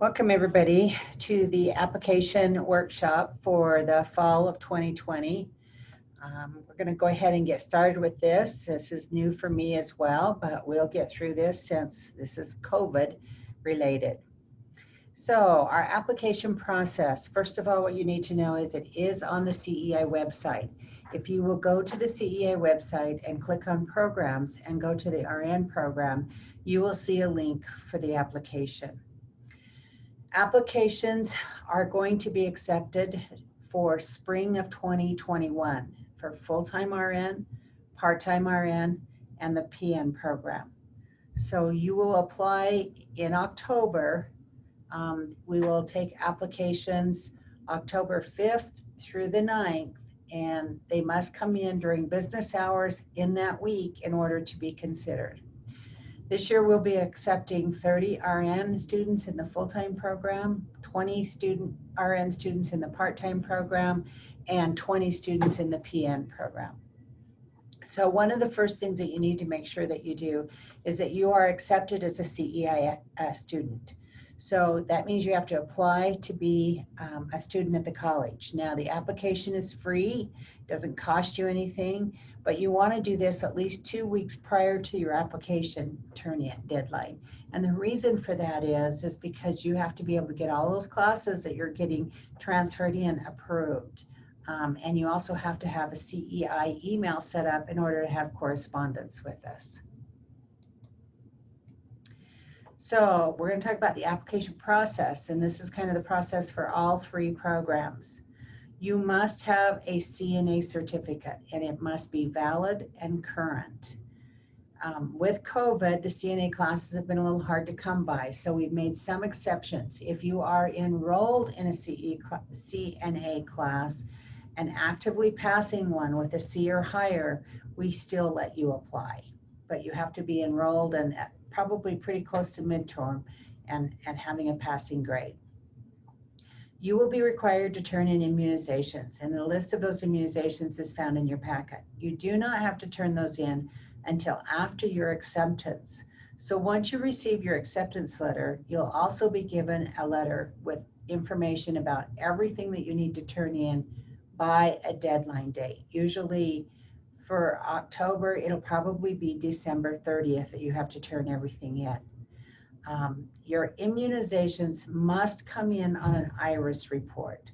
Welcome everybody to the application workshop for the fall of 2020. We're going to go ahead and get started with this. This is new for me as well, but we'll get through this since this is COVID related. So our application process, first of all, what you need to know is it is on the CEI website. If you will go to the CEI website and click on programs and go to the RN program, you will see a link for the application. Applications are going to be accepted for spring of 2021 for full-time RN, part-time RN, and the PN program. So you will apply in October. We will take applications October 5th through the 9th, and they must come in during business hours in that week in order to be considered. This year we'll be accepting 30 RN students in the full-time program, 20 RN students in the part-time program, and 20 students in the PN program. So one of the first things that you need to make sure that you do is that you are accepted as a CEI student. So that means you have to apply to be a student at the college. Now the application is free, doesn't cost you anything, but you want to do this at least 2 weeks prior to your application turn-in deadline. And the reason for that is because you have to be able to get all those classes that you're getting transferred in approved. And you also have to have a CEI email set up in order to have correspondence with us. So we're going to talk about the application process, and this is kind of the process for all three programs. You must have a CNA certificate, and it must be valid and current. With COVID, the CNA classes have been a little hard to come by, so we've made some exceptions. If you are enrolled in a CNA class and actively passing one with a C or higher, we still let you apply. But you have to be enrolled and probably pretty close to midterm and having a passing grade. You will be required to turn in immunizations, and the list of those immunizations is found in your packet. You do not have to turn those in until after your acceptance. So once you receive your acceptance letter, you'll also be given a letter with information about everything that you need to turn in by a deadline date. Usually for October, it'll probably be December 30th that you have to turn everything in. Your immunizations must come in on an IRIS report.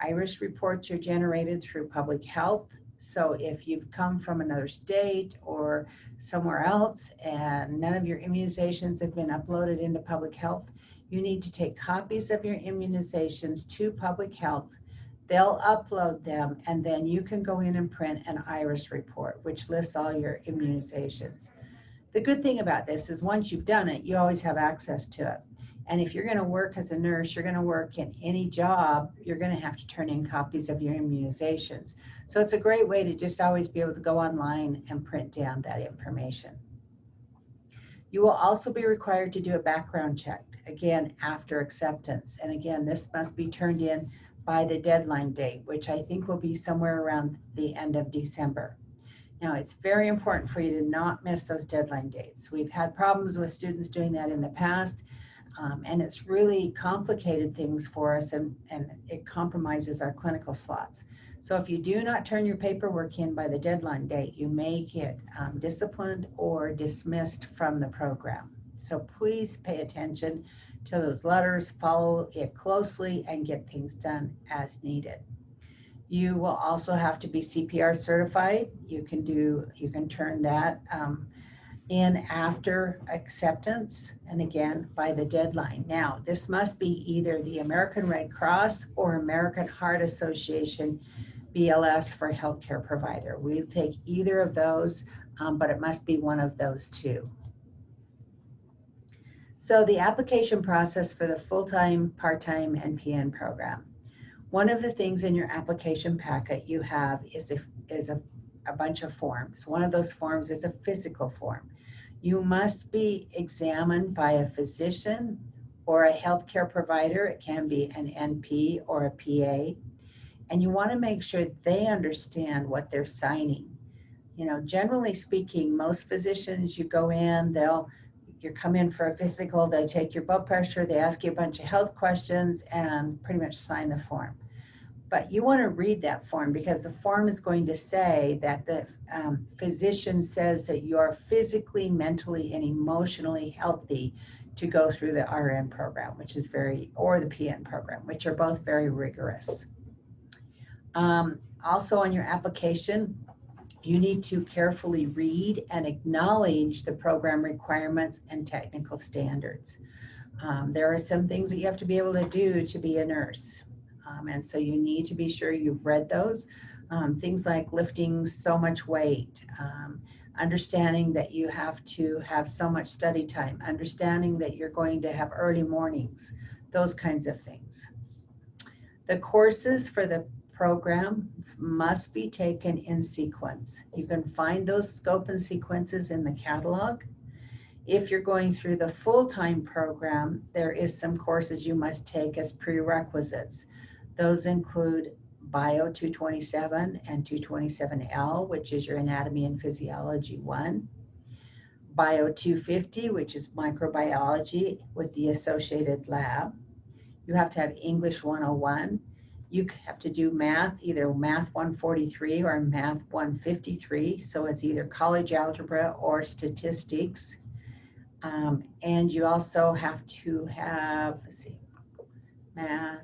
IRIS reports are generated through public health. So if you've come from another state or somewhere else and none of your immunizations have been uploaded into public health, you need to take copies of your immunizations to public health. They'll upload them, and then you can go in and print an IRIS report, which lists all your immunizations. The good thing about this is once you've done it, you always have access to it. And if you're going to work as a nurse, you're going to work in any job, you're going to have to turn in copies of your immunizations. So it's a great way to just always be able to go online and print down that information. You will also be required to do a background check, again, after acceptance. And again, this must be turned in by the deadline date, which I think will be somewhere around the end of December. Now, it's very important for you to not miss those deadline dates. We've had problems with students doing that in the past, and it's really complicated things for us, and it compromises our clinical slots. So if you do not turn your paperwork in by the deadline date, you may get disciplined or dismissed from the program. So please pay attention to those letters, follow it closely, and get things done as needed. You will also have to be CPR certified. You can turn that in after acceptance, and again, by the deadline. Now, this must be either the American Red Cross or American Heart Association BLS for healthcare provider. We'll take either of those, but it must be one of those two. So the application process for the full-time, part-time, and PN program. One of the things in your application packet you have is a bunch of forms. One of those forms is a physical form. You must be examined by a physician or a healthcare provider. It can be an NP or a PA. And you want to make sure they understand what they're signing. You know, generally speaking, most physicians, you go in, they'll you come in for a physical, they take your blood pressure, they ask you a bunch of health questions and pretty much sign the form. But you want to read that form because the form is going to say that the physician says that you're physically, mentally, and emotionally healthy to go through the RN program, which is or the PN program, which are both very rigorous. Also on your application, you need to carefully read and acknowledge the program requirements and technical standards. There are some things that you have to be able to do to be a nurse. And so you need to be sure you've read those. Things like lifting so much weight, understanding that you have to have so much study time, understanding that you're going to have early mornings, those kinds of things. The courses for the programs must be taken in sequence. You can find those scope and sequences in the catalog. If you're going through the full-time program, there is some courses you must take as prerequisites. Those include Bio 227 and 227L, which is your Anatomy and Physiology 1. Bio 250, which is microbiology with the associated lab. You have to have English 101. You have to do math, either math 143 or math 153. So it's either college algebra or statistics. And you also have to have, let's see, math.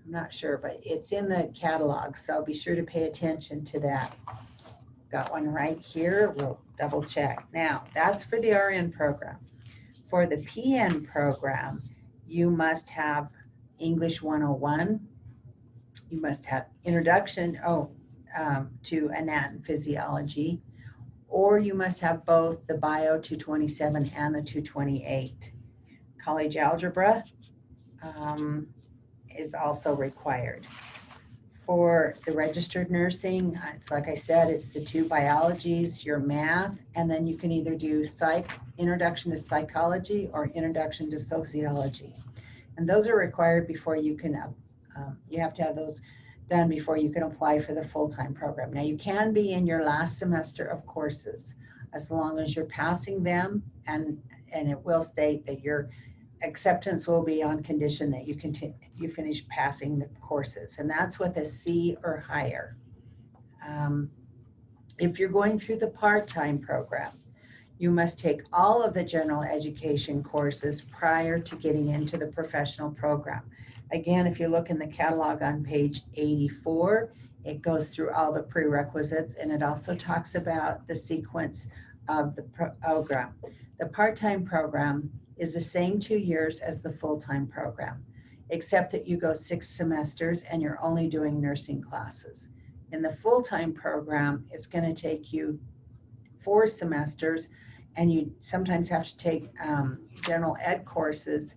I'm not sure, but it's in the catalog, so be sure to pay attention to that. Got one right here. We'll double check. Now, that's for the RN program. For the PN program, you must have English 101. You must have introduction to anatomy and physiology, or you must have both the Bio 227 and the 228. College algebra is also required. For the registered nursing, it's like I said, it's the two biologies, your math, and then you can either do introduction to psychology or introduction to sociology. And those are required before you can, you have to have those done before you can apply for the full-time program. Now you can be in your last semester of courses as long as you're passing them, and it will state that your acceptance will be on condition that you finish passing the courses, and that's with a C or higher. If you're going through the part-time program, you must take all of the general education courses prior to getting into the professional program. Again, if you look in the catalog on page 84, it goes through all the prerequisites, and it also talks about the sequence of the program. The part-time program is the same 2 years as the full-time program, except that you go 6 semesters and you're only doing nursing classes. In the full-time program, it's going to take you 4 semesters, and you sometimes have to take general ed courses,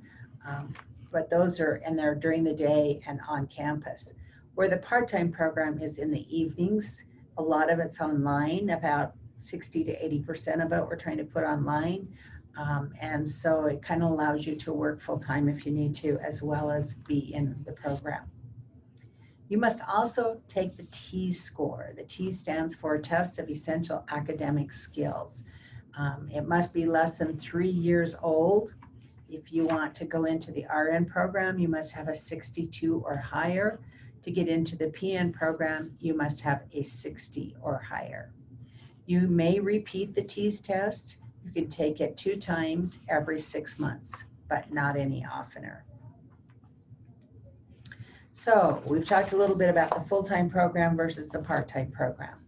but those are, and they're during the day and on campus. Where the part-time program is in the evenings, a lot of it's online, about 60 to 80% of it we're trying to put online. And so it kind of allows you to work full-time if you need to, as well as be in the program. You must also take the T score. The T stands for Test of Essential Academic Skills. It must be less than 3 years old. If you want to go into the RN program, you must have a 62 or higher. To get into the PN program, you must have a 60 or higher. You may repeat the TEAS test. You can take it 2 times every 6 months, but not any oftener. So we've talked a little bit about the full-time program versus the part-time program.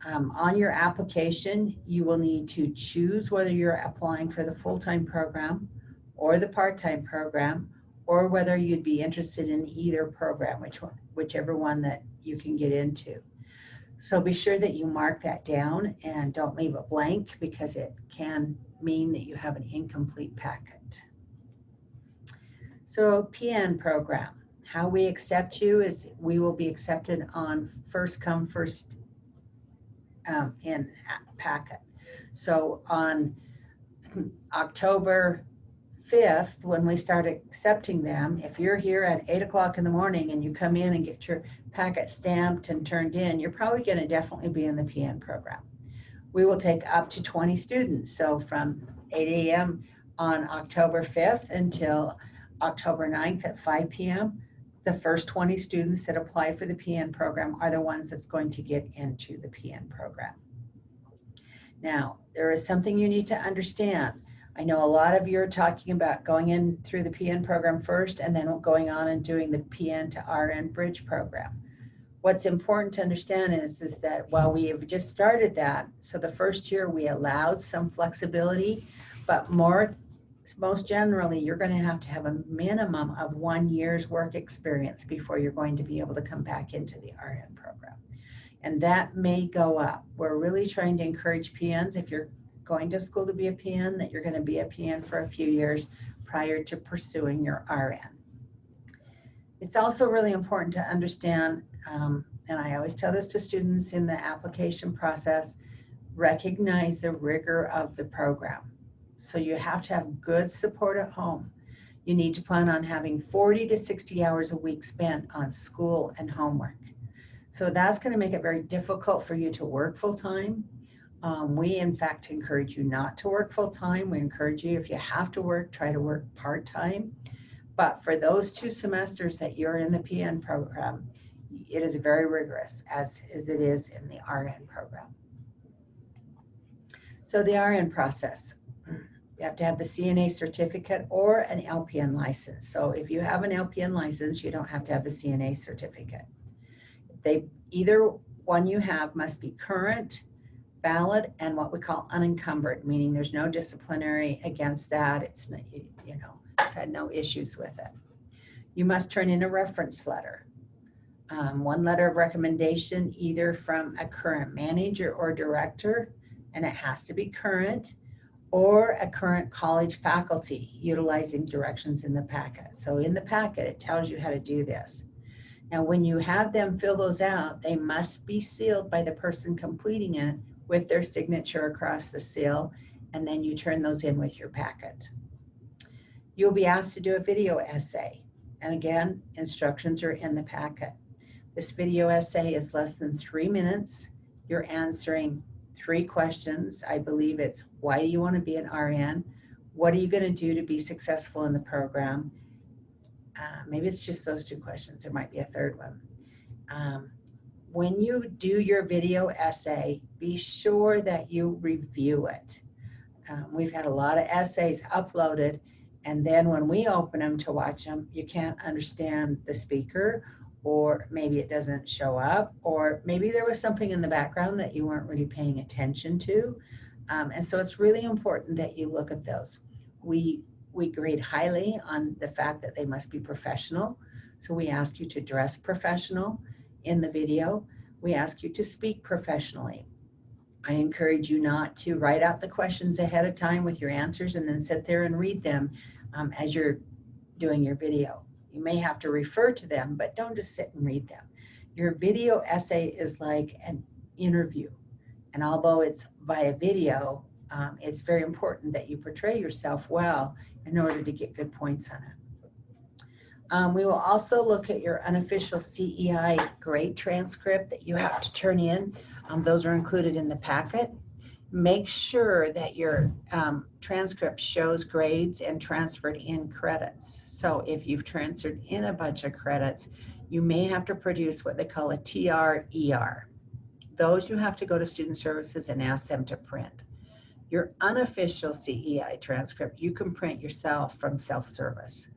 On your application, you will need to choose whether you're applying for the full-time program or the part-time program, or whether you'd be interested in either program, whichever one that you can get into. So be sure that you mark that down and don't leave it blank, because it can mean that you have an incomplete packet. So PN program, how we accept you is we will be accepted on first come, first in packet. So on October 5th, when we start accepting them, if you're here at 8 o'clock in the morning and you come in and get your packet stamped and turned in, you're probably going to definitely be in the PN program. We will take up to 20 students. So from 8 a.m. on October 5th until October 9th at 5 p.m., the first 20 students that apply for the PN program are the ones that's going to get into the PN program. Now, there is something you need to understand. I know a lot of you are talking about going in through the PN program first and then going on and doing the PN to RN bridge program. What's important to understand is that while we have just started that, so the first year we allowed some flexibility, but most generally, you're going to have a minimum of 1 year's work experience before you're going to be able to come back into the RN program. And that may go up. We're really trying to encourage PNs, if you're going to school to be a PN, that you're going to be a PN for a few years prior to pursuing your RN. It's also really important to understand, and I always tell this to students in the application process, recognize the rigor of the program. So you have to have good support at home. You need to plan on having 40 to 60 hours a week spent on school and homework. So that's going to make it very difficult for you to work full-time. We, in fact, encourage you not to work full-time. We encourage you, if you have to work, try to work part-time. But for those 2 semesters that you're in the PN program, it is very rigorous, as it is in the RN program. So the RN process, you have to have the CNA certificate or an LPN license. So if you have an LPN license, you don't have to have the CNA certificate. Either one you have must be current, valid, and what we call unencumbered, meaning there's no disciplinary against that. It's, you know, had no issues with it. You must turn in a reference letter. 1 letter of recommendation, either from a current manager or director, and it has to be current, or a current college faculty utilizing directions in the packet. So in the packet, it tells you how to do this. Now, when you have them fill those out, they must be sealed by the person completing it with their signature across the seal, and then you turn those in with your packet. You'll be asked to do a video essay. And again, instructions are in the packet. This video essay is less than 3 minutes. You're answering 3 questions. I believe it's, why do you want to be an RN? What are you going to do to be successful in the program? Maybe it's just those 2 questions. There might be a third one. When you do your video essay, be sure that you review it. We've had a lot of essays uploaded, and then when we open them to watch them, you can't understand the speaker, or maybe it doesn't show up, or maybe there was something in the background that you weren't really paying attention to. And so it's really important that you look at those. We grade highly on the fact that they must be professional. So we ask you to dress professional in the video. We ask you to speak professionally. I encourage you not to write out the questions ahead of time with your answers and then sit there and read them as you're doing your video. You may have to refer to them, but don't just sit and read them. Your video essay is like an interview. And although it's via video, it's very important that you portray yourself well in order to get good points on it. We will also look at your unofficial CEI grade transcript that you have to turn in. Those are included in the packet. Make sure that your transcript shows grades and transferred in credits. So if you've transferred in a bunch of credits, you may have to produce what they call a TR-ER. Those you have to go to Student Services and ask them to print. Your unofficial CEI transcript, you can print yourself from self-service.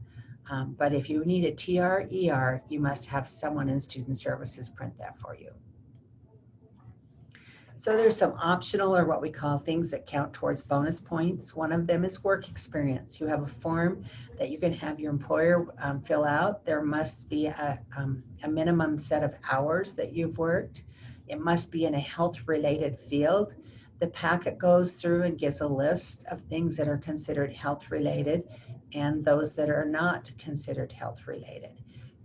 But if you need a TR-ER, you must have someone in Student Services print that for you. So there's some optional, or what we call, things that count towards bonus points. One of them is work experience. You have a form that you can have your employer fill out. There must be a minimum set of hours that you've worked. It must be in a health-related field. The packet goes through and gives a list of things that are considered health-related and those that are not considered health-related.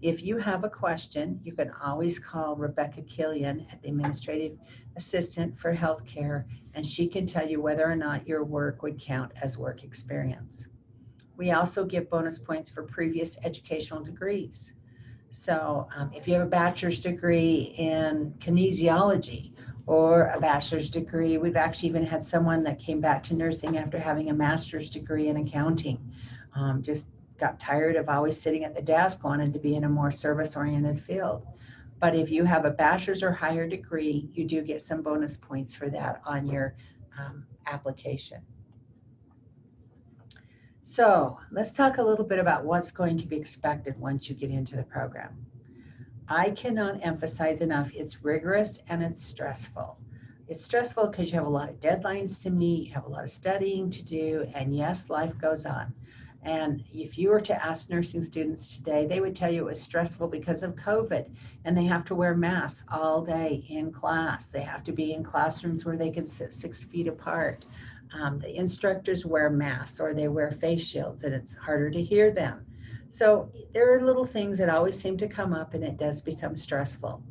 If you have a question, you can always call Rebecca Killian, at the Administrative Assistant for Healthcare, and she can tell you whether or not your work would count as work experience. We also give bonus points for previous educational degrees. So if you have a bachelor's degree in kinesiology or a bachelor's degree. We've actually even had someone that came back to nursing after having a master's degree in accounting. Just got tired of always sitting at the desk, wanted to be in a more service-oriented field. But if you have a bachelor's or higher degree, you do get some bonus points for that on your application. So let's talk a little bit about what's going to be expected once you get into the program. I cannot emphasize enough, it's rigorous and it's stressful. It's stressful because you have a lot of deadlines to meet, you have a lot of studying to do, and yes, life goes on. And if you were to ask nursing students today, they would tell you it was stressful because of COVID, and they have to wear masks all day in class. They have to be in classrooms where they can sit 6 feet apart. The instructors wear masks or they wear face shields, and it's harder to hear them. So there are little things that always seem to come up, and it does become stressful.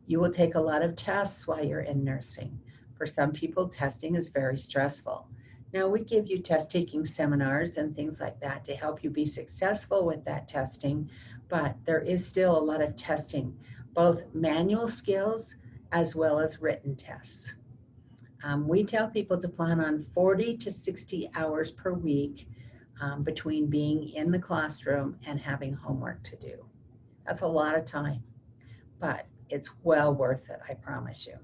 You will take a lot of tests while you're in nursing. For some people, testing is very stressful. Now, we give you test-taking seminars and things like that to help you be successful with that testing, but there is still a lot of testing, both manual skills as well as written tests. We tell people to plan on 40 to 60 hours per week between being in the classroom and having homework to do. That's a lot of time, but it's well worth it, I promise you.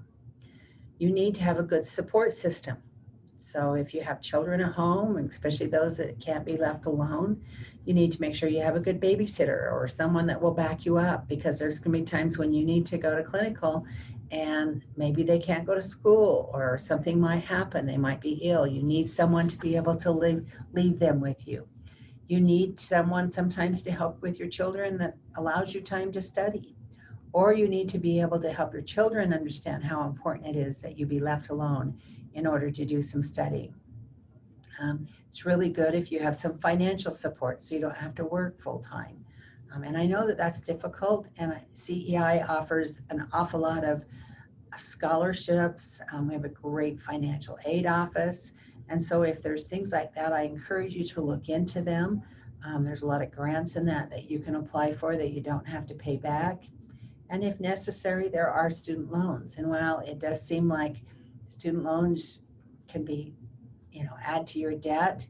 You need to have a good support system. So if you have children at home, and especially those that can't be left alone, you need to make sure you have a good babysitter or someone that will back you up, because there's going to be times when you need to go to clinical and maybe they can't go to school or something might happen. They might be ill. You need someone to be able to leave them with you. You need someone sometimes to help with your children that allows you time to study. Or you need to be able to help your children understand how important it is that you be left alone in order to do some studying. It's really good if you have some financial support so you don't have to work full time. And I know that that's difficult, and CEI offers an awful lot of scholarships. We have a great financial aid office. And so if there's things like that, I encourage you to look into them. There's a lot of grants in that you can apply for that you don't have to pay back. And if necessary, there are student loans. And while it does seem like student loans can be, add to your debt,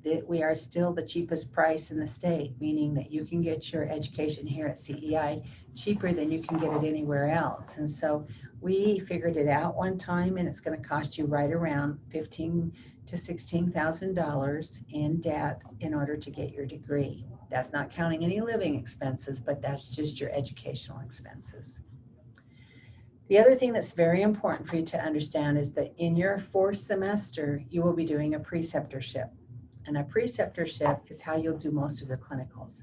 that we are still the cheapest price in the state, meaning that you can get your education here at CEI cheaper than you can get it anywhere else. And so we figured it out one time, and it's going to cost you right around $15,000 to $16,000 in debt in order to get your degree. That's not counting any living expenses, but that's just your educational expenses. The other thing that's very important for you to understand is that in your 4th semester, you will be doing a preceptorship. And a preceptorship is how you'll do most of your clinicals.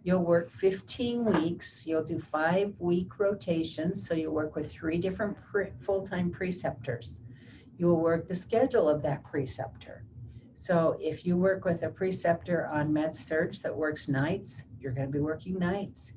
You'll work 15 weeks. You'll do 5-week rotations. So you'll work with 3 different full-time preceptors. You will work the schedule of that preceptor. So if you work with a preceptor on med-surg that works nights, you're going to be working nights.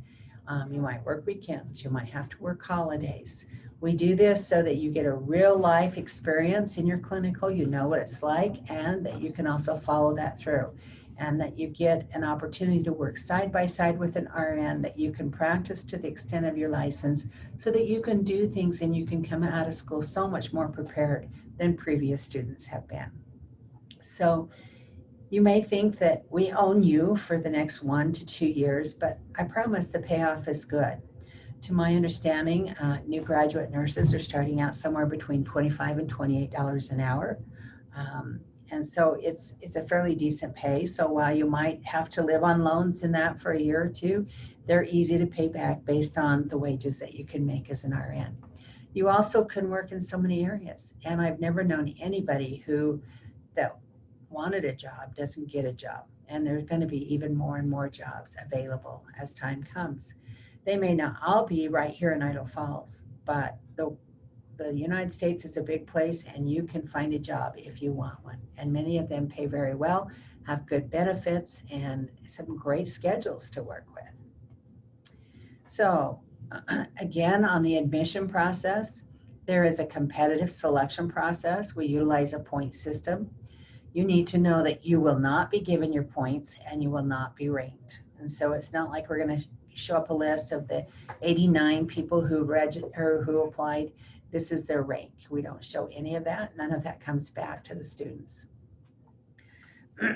You might work weekends. You might have to work holidays. We do this so that you get a real life experience in your clinical, you know what it's like, and that you can also follow that through, and that you get an opportunity to work side by side with an RN, that you can practice to the extent of your license so that you can do things and you can come out of school so much more prepared than previous students have been. So you may think that we own you for the next 1 to 2 years, but I promise the payoff is good. To my understanding, new graduate nurses are starting out somewhere between $25 and $28 an hour. And so it's a fairly decent pay. So while you might have to live on loans in that for a year or two, they're easy to pay back based on the wages that you can make as an RN. You also can work in so many areas. And I've never known anybody that wanted a job doesn't get a job. And there's going to be even more and more jobs available as time comes. They may not all be right here in Idaho Falls, but the United States is a big place, and you can find a job if you want one. And many of them pay very well, have good benefits, and some great schedules to work with. So again, on the admission process, there is a competitive selection process. We utilize a point system. You need to know that you will not be given your points and you will not be ranked. And so it's not like we're going to show up a list of the 89 people who applied. This is their rank. We don't show any of that. None of that comes back to the students.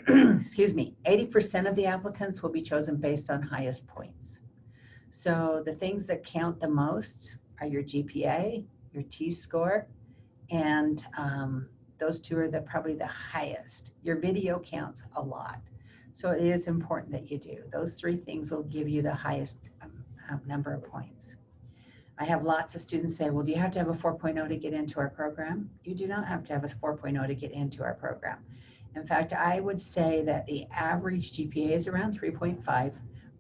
Excuse me, 80% of the applicants will be chosen based on highest points. So the things that count the most are your GPA, your T-score, and those two are probably the highest. Your video counts a lot. So it is important that you do. Those three things will give you the highest number of points. I have lots of students say, well, do you have to have a 4.0 to get into our program? You do not have to have a 4.0 to get into our program. In fact, I would say that the average GPA is around 3.5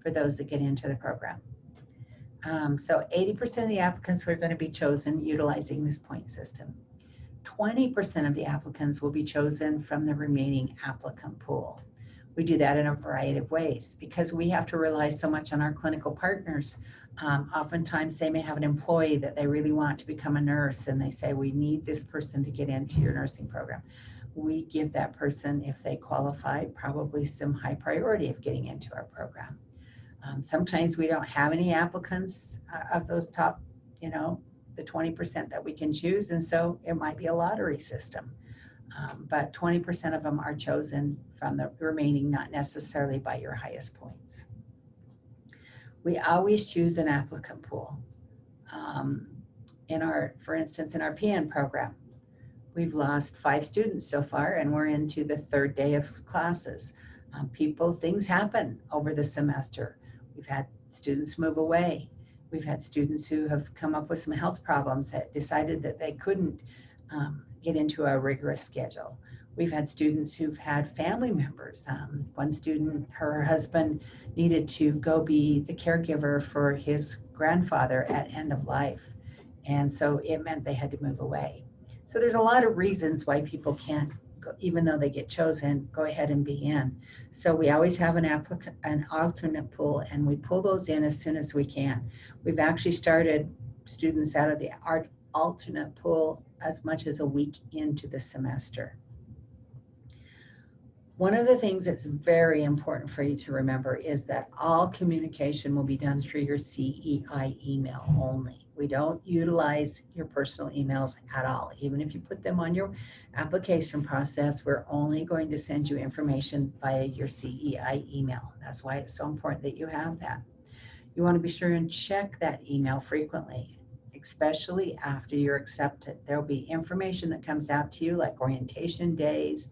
for those that get into the program. So 80% of the applicants are going to be chosen utilizing this point system. 20% of the applicants will be chosen from the remaining applicant pool. We do that in a variety of ways because we have to rely so much on our clinical partners. Oftentimes they may have an employee that they really want to become a nurse and they say, we need this person to get into your nursing program. We give that person, if they qualify, probably some high priority of getting into our program. Sometimes we don't have any applicants of those top, the 20% that we can choose, and so it might be a lottery system. But 20% of them are chosen from the remaining, not necessarily by your highest points. We always choose an applicant pool. For instance, in our PN program, we've lost 5 students so far, and we're into the 3rd day of classes. Things happen over the semester. We've had students move away. We've had students who have come up with some health problems that decided that they couldn't get into a rigorous schedule. We've had students who've had family members. One student, her husband needed to go be the caregiver for his grandfather at end of life. And so it meant they had to move away. So there's a lot of reasons why people can't, even though they get chosen, go ahead and be in. So we always have an alternate pool, and we pull those in as soon as we can. We've actually started students out of the alternate pool as much as a week into the semester. One of the things that's very important for you to remember is that all communication will be done through your CEI email only. We don't utilize your personal emails at all. Even if you put them on your application process, we're only going to send you information via your CEI email. That's why it's so important that you have that. You want to be sure and check that email frequently, especially after you're accepted. There'll be information that comes out to you like orientation days.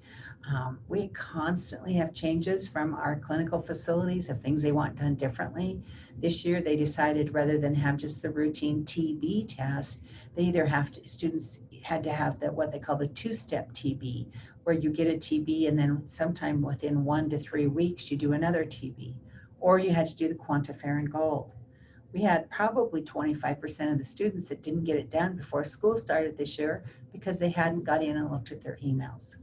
We constantly have changes from our clinical facilities of things they want done differently. This year they decided rather than have just the routine TB test, they either students had to have what they call the 2-step TB, where you get a TB and then sometime within 1 to 3 weeks you do another TB, or you had to do the quantiferin gold. We had probably 25% of the students that didn't get it done before school started this year because they hadn't got in and looked at their emails.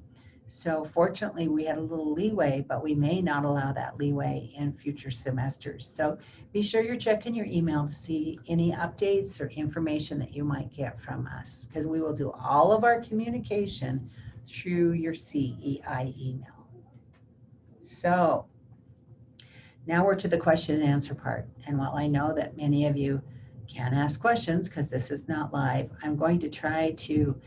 So fortunately, we had a little leeway, but we may not allow that leeway in future semesters. So be sure you're checking your email to see any updates or information that you might get from us, because we will do all of our communication through your CEI email. So now we're to the question and answer part. And while I know that many of you can ask questions because this is not live, I'm going to try to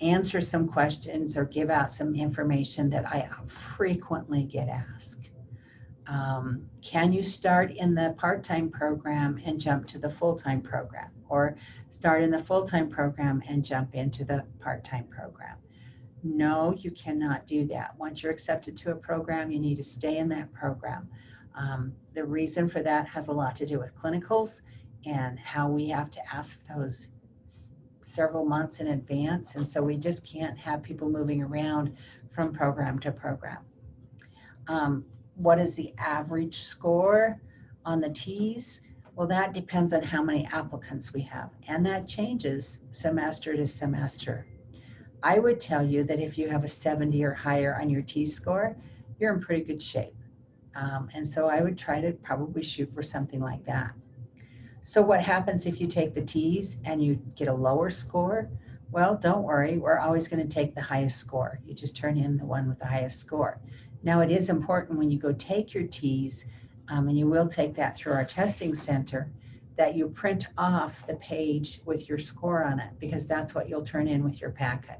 answer some questions or give out some information that I frequently get asked. Can you start in the part-time program and jump to the full-time program, or start in the full-time program and jump into the part-time program? No, you cannot do that. Once you're accepted to a program, you need to stay in that program. The reason for that has a lot to do with clinicals and how we have to ask those several months in advance, and so we just can't have people moving around from program to program. What is the average score on the T's? Well, that depends on how many applicants we have, and that changes semester to semester. I would tell you that if you have a 70 or higher on your T-score, you're in pretty good shape. And so I would try to probably shoot for something like that. So what happens if you take the T's and you get a lower score? Well, don't worry, we're always going to take the highest score. You just turn in the one with the highest score. Now, it is important when you go take your T's, and you will take that through our testing center, that you print off the page with your score on it, because that's what you'll turn in with your packet.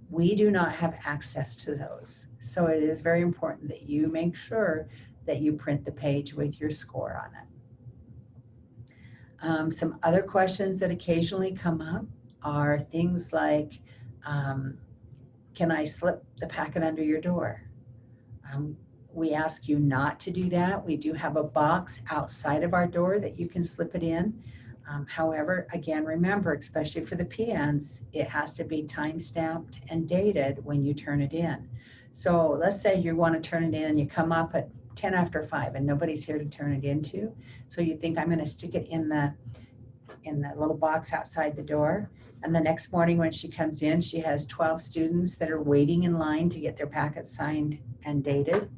We do not have access to those. So it is very important that you make sure that you print the page with your score on it. Some other questions that occasionally come up are things like, can I slip the packet under your door? We ask you not to do that. We do have a box outside of our door that you can slip it in. However, again, remember, especially for the PNs, it has to be time-stamped and dated when you turn it in. So let's say you want to turn it in and you come up at 10 after 5 and nobody's here to turn it into. So you think, I'm going to stick it in the little box outside the door. And the next morning when she comes in, she has 12 students that are waiting in line to get their packets signed and dated.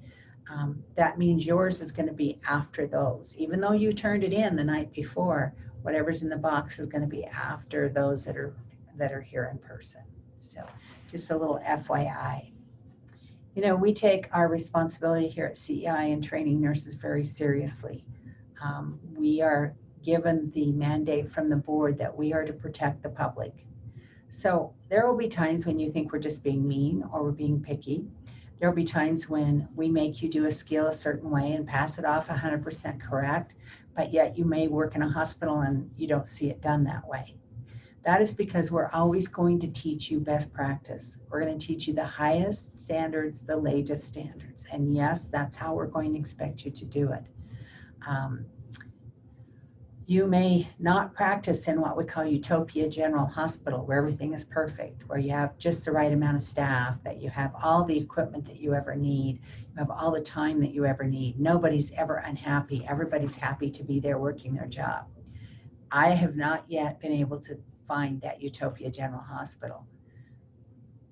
That means yours is going to be after those. Even though you turned it in the night before, whatever's in the box is going to be after those that are here in person. So just a little FYI. You know, we take our responsibility here at CEI and training nurses very seriously. We are given the mandate from the board that we are to protect the public. So there will be times when you think we're just being mean or we're being picky. There will be times when we make you do a skill a certain way and pass it off 100% correct, but yet you may work in a hospital and you don't see it done that way. That is because we're always going to teach you best practice. We're going to teach you the highest standards, the latest standards. And yes, that's how we're going to expect you to do it. You may not practice in what we call Utopia General Hospital, where everything is perfect, where you have just the right amount of staff, that you have all the equipment that you ever need, you have all the time that you ever need. Nobody's ever unhappy. Everybody's happy to be there working their job. I have not yet been able to find that Utopia General Hospital.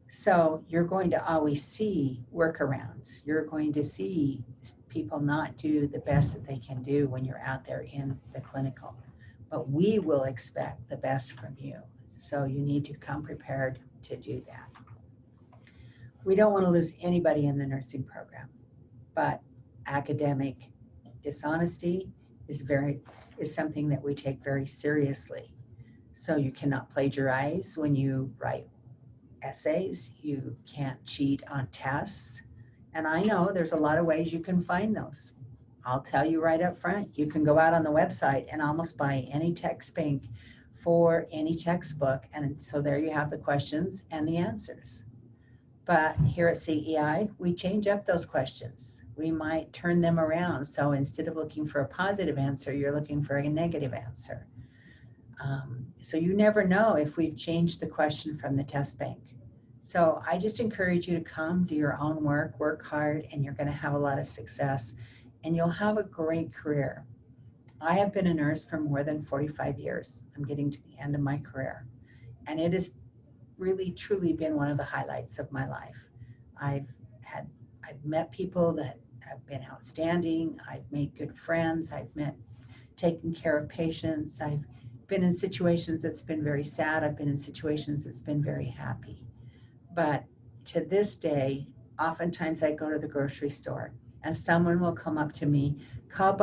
So you're going to always see workarounds. You're going to see people not do the best that they can do when you're out there in the clinical. But we will expect the best from you. So you need to come prepared to do that. We don't want to lose anybody in the nursing program, but academic dishonesty is something that we take very seriously. So you cannot plagiarize when you write essays. You can't cheat on tests. And I know there's a lot of ways you can find those. I'll tell you right up front, you can go out on the website and almost buy any text bank for any textbook. And so there you have the questions and the answers. But here at CEI, we change up those questions. We might turn them around. So instead of looking for a positive answer, you're looking for a negative answer. So you never know if we've changed the question from the test bank. So I just encourage you to come, do your own work hard, and you're going to have a lot of success, and you'll have a great career. I have been a nurse for more than 45 years. I'm getting to the end of my career, and it has really, truly been one of the highlights of my life. I've met people that have been outstanding. I've made good friends. I've taken care of patients. I've been in situations that's been very sad. I've been in situations that's been very happy. But to this day, oftentimes I go to the grocery store and someone will come up to me, call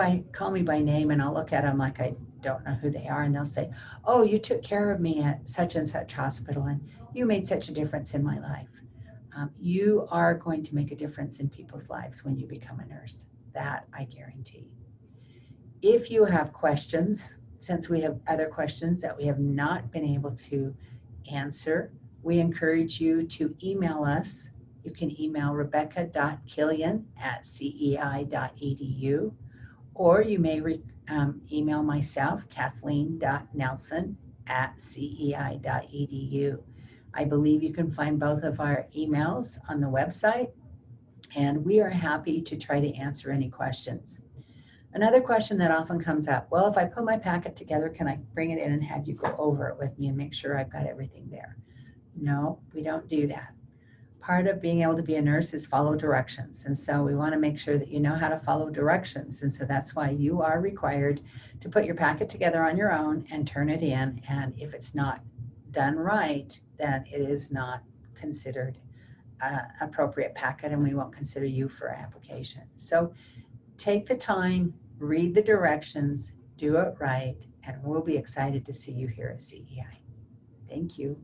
me by name, and I'll look at them like I don't know who they are, and they'll say, oh, you took care of me at such and such hospital, and you made such a difference in my life. You are going to make a difference in people's lives when you become a nurse. That I guarantee. If you have questions, since we have other questions that we have not been able to answer, we encourage you to email us. You can email rebecca.killian@cei.edu, or you may email myself, kathleen.nelson@cei.edu. I believe you can find both of our emails on the website, and we are happy to try to answer any questions. Another question that often comes up, well, if I put my packet together, can I bring it in and have you go over it with me and make sure I've got everything there? No, we don't do that. Part of being able to be a nurse is follow directions. And so we want to make sure that you know how to follow directions. And so that's why you are required to put your packet together on your own and turn it in. And if it's not done right, then it is not considered appropriate packet, and we won't consider you for application. So take the time, read the directions, do it right, and we'll be excited to see you here at CEI. Thank you.